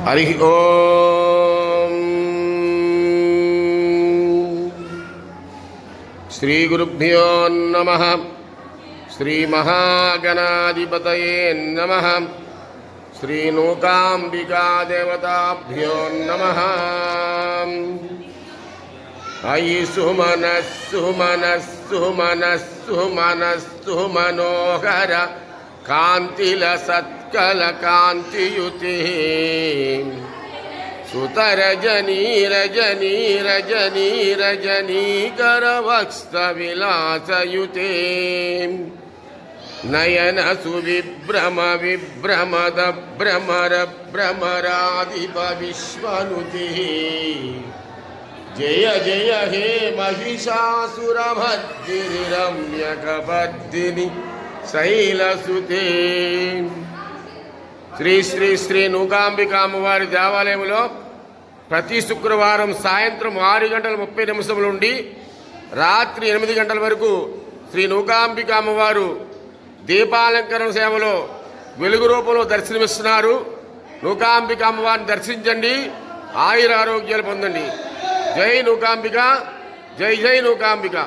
హరి ఓం. శ్రీ గురుభ్యో నమః. శ్రీ మహాగణాధిపతయే నమః. శ్రీ నూకాంబికా దేవతాభ్యో నమః. అయి సుమనస్సు మనస్సు మనస్సు మనస్సు మనోహర కాంతిల సత్కల కాంతియుతి సుతరజనీ రజనీ రజనీ రజనీకర వక్స్త విలాసయుతే నయన సువిభ్రమ విభ్రమద భ్రమర భ్రమరాధిప విశ్వనుతి జయ జయ హే మహిషాసురమర్దిని రమ్యకపర్దిని శైలసుతే. శ్రీ శ్రీ శ్రీ నూకాంబిక అమ్మవారి దేవాలయంలో ప్రతి శుక్రవారం సాయంత్రం 6:30 నుండి రాత్రి 8 గంటల వరకు శ్రీ నూకాంబిక అమ్మవారు దీపాలంకరణ సేవలో వెలుగు రూపంలో దర్శనమిస్తున్నారు. నూకాంబిక అమ్మవారిని దర్శించండి, ఆయుర ఆరోగ్యాలు పొందండి. జై నూకాంబిక, జై జై నూకాంబిక.